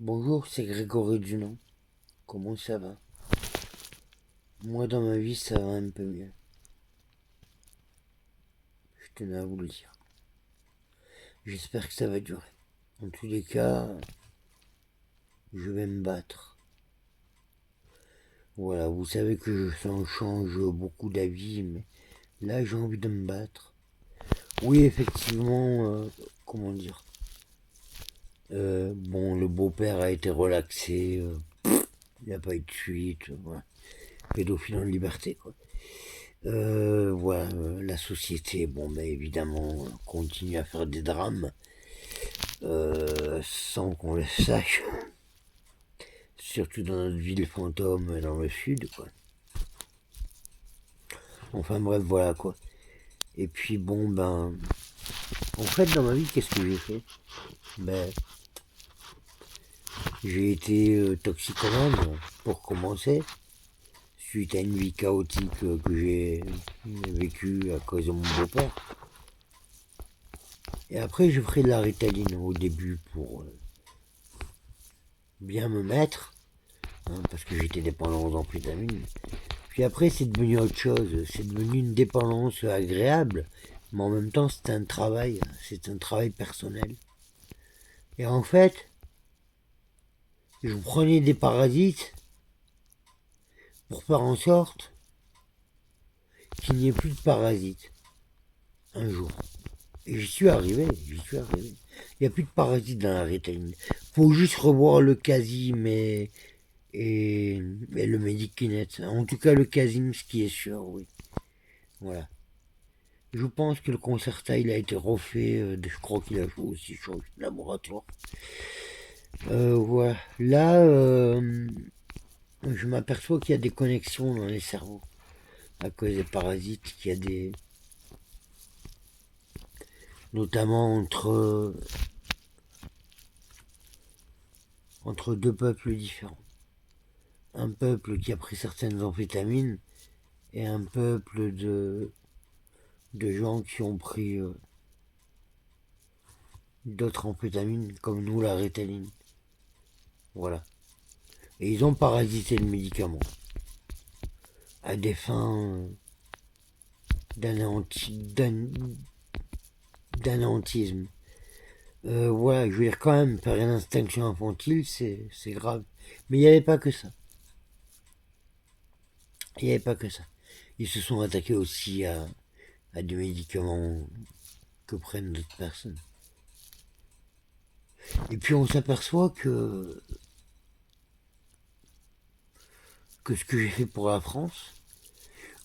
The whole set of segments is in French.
Bonjour, c'est Grégory Dunant. Comment ça va? Moi, dans ma vie, ça va un peu mieux. Je tenais à vous le dire. J'espère que ça va durer. En tous les cas, je vais me battre. Voilà, vous savez que ça change beaucoup d'avis, mais là, j'ai envie de me battre. Oui, effectivement, comment dire? Bon, le beau-père a été relaxé. Il n'y a pas eu de suite. Voilà. Pédophile en liberté, quoi. Voilà, la société, bon, ben évidemment, continue à faire des drames sans qu'on le sache, surtout dans notre ville fantôme dans le sud, quoi. Enfin bref, voilà quoi. Et puis bon, ben, en fait, dans ma vie, qu'est-ce que j'ai fait? Ben, j'ai été toxicomane pour commencer, suite à une vie chaotique que j'ai vécue à cause de mon beau-père. Et après, j'ai pris de la Ritaline au début pour bien me mettre, hein, parce que j'étais dépendant aux amphétamines. Puis après, c'est devenu autre chose. C'est devenu une dépendance agréable, mais en même temps, c'est un travail personnel. Et en fait, je prenais des parasites pour faire en sorte qu'il n'y ait plus de parasites un jour. Et j'y suis arrivé. Il n'y a plus de parasites dans la rétine. Faut juste revoir le casim et le Medikinet. En tout cas, le casim, ce qui est sûr, oui. Voilà. Je pense que le Concerta, il a été refait. Je crois qu'il a aussi changé de laboratoire. Voilà. Là, je m'aperçois qu'il y a des connexions dans les cerveaux à cause des parasites, qu'il y a des, notamment entre deux peuples différents. Un peuple qui a pris certaines amphétamines et un peuple de gens qui ont pris d'autres amphétamines, comme nous la rétaline. Voilà. Et ils ont parasité le médicament à des fins d'anéantisme. Voilà, je veux dire quand même, faire une instinction infantile, c'est grave. Mais il n'y avait pas que ça. Il n'y avait pas que ça. Ils se sont attaqués aussi à des médicaments que prennent d'autres personnes. Et puis on s'aperçoit que ce que j'ai fait pour la France,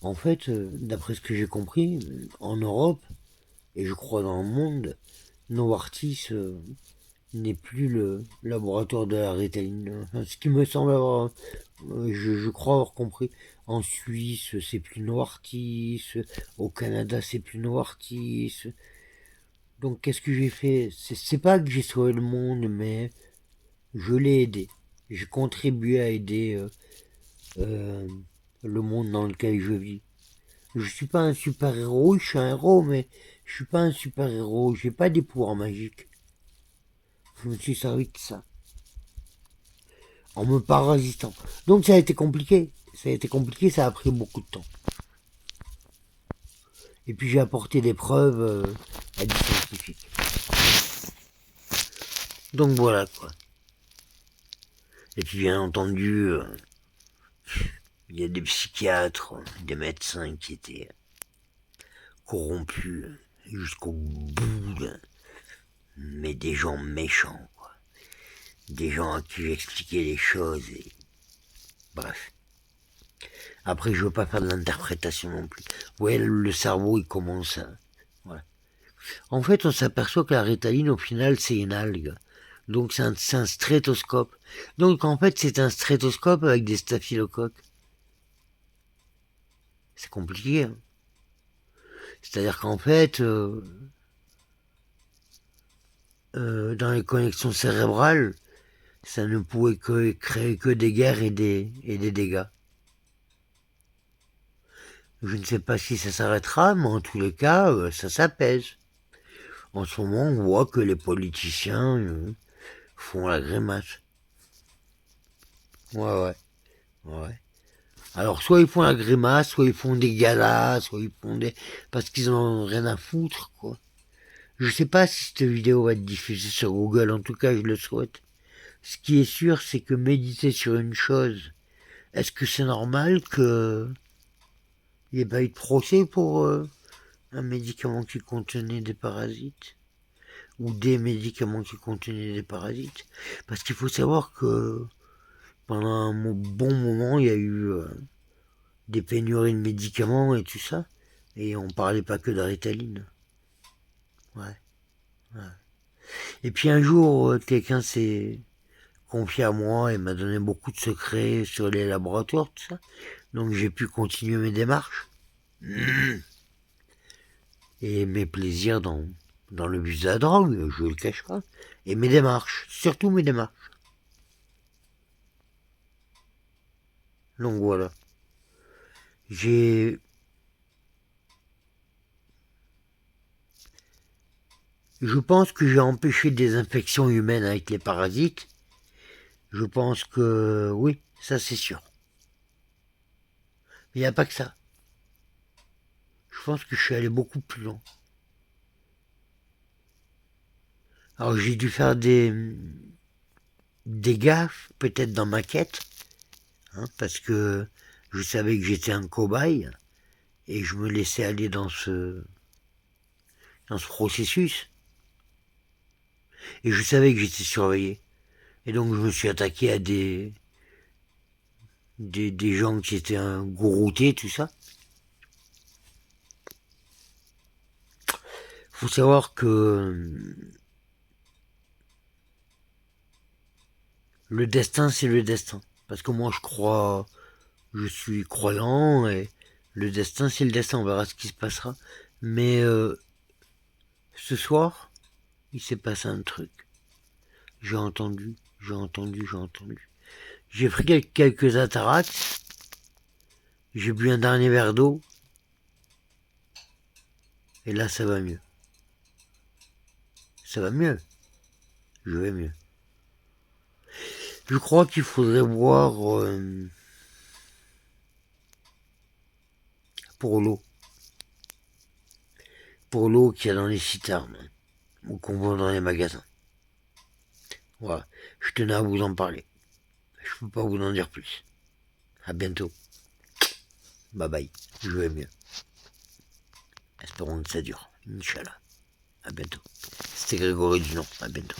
en fait, d'après ce que j'ai compris, en Europe, et je crois dans le monde, Novartis n'est plus le laboratoire de la rétaline. Enfin, ce qui me semble avoir, je crois avoir compris. En Suisse, c'est plus Novartis. Au Canada, c'est plus Novartis. Donc, qu'est-ce que j'ai fait? C'est pas que j'ai sauvé le monde, mais je l'ai aidé. J'ai contribué à aider euh, le monde dans lequel je vis. Je suis pas un super-héros, je suis un héros, mais je suis pas un super-héros. J'ai pas des pouvoirs magiques. Je me suis servi de ça, en me parasitant. Donc ça a été compliqué. Ça a été compliqué, ça a pris beaucoup de temps. Et puis j'ai apporté des preuves à des scientifiques. Donc voilà quoi. Et puis bien entendu, il y a des psychiatres, des médecins qui étaient corrompus jusqu'au bout, mais des gens méchants, quoi. Des gens à qui j'expliquais les choses et bref. Après, je veux pas faire de l'interprétation non plus. Ouais, le cerveau, il commence à... Voilà. En fait, on s'aperçoit que la rétaline, au final, c'est une algue. Donc, c'est un stéthoscope. Donc, en fait, c'est un stéthoscope avec des staphylocoques. C'est compliqué, hein. C'est-à-dire qu'en fait, dans les connexions cérébrales, ça ne pouvait créer que des guerres et des dégâts. Je ne sais pas si ça s'arrêtera, mais en tous les cas, ça s'apaise. En ce moment, on voit que les politiciens font la grimace. Ouais, ouais, ouais. Alors, soit ils font la grimace, soit ils font des galas, soit ils font des... Parce qu'ils en ont rien à foutre, quoi. Je sais pas si cette vidéo va être diffusée sur Google, en tout cas, je le souhaite. Ce qui est sûr, c'est que méditer sur une chose, est-ce que c'est normal que il n'y ait pas eu de procès pour un médicament qui contenait des parasites ou des médicaments qui contenaient des parasites? Parce qu'il faut savoir que pendant un bon moment, il y a eu des pénuries de médicaments et tout ça. Et on parlait pas que de Ritaline. Ouais, ouais. Et puis un jour, quelqu'un s'est confié à moi et m'a donné beaucoup de secrets sur les laboratoires, tout ça. Donc j'ai pu continuer mes démarches. Et mes plaisirs dans le bus de la drogue, je le cache pas. Et mes démarches, surtout mes démarches. Donc voilà. J'ai... Je pense que j'ai empêché des infections humaines avec les parasites. Je pense que oui, ça c'est sûr. Il n'y a pas que ça. Je pense que je suis allé beaucoup plus loin. Alors j'ai dû faire des gaffes, peut-être dans ma quête, hein, parce que je savais que j'étais un cobaye et je me laissais aller dans ce processus. Et je savais que j'étais surveillé. Et donc je me suis attaqué à des gens qui étaient gouroutés, tout ça. Faut savoir que le destin, c'est le destin. Parce que moi, je suis croyant, et le destin, c'est le destin. On verra ce qui se passera. Mais ce soir, il s'est passé un truc. J'ai entendu, j'ai entendu, j'ai entendu. J'ai pris quelques atarax, j'ai bu un dernier verre d'eau, et là, ça va mieux. Ça va mieux. Je vais mieux. Je crois qu'il faudrait boire pour l'eau. Pour l'eau qu'il y a dans les citernes, ou qu'on vend dans les magasins. Voilà. Je tenais à vous en parler. Je peux pas vous en dire plus. À bientôt. Bye bye. Je vais mieux. Espérons que ça dure. Inch'Allah. À bientôt. C'était Grégory Dunant. À bientôt.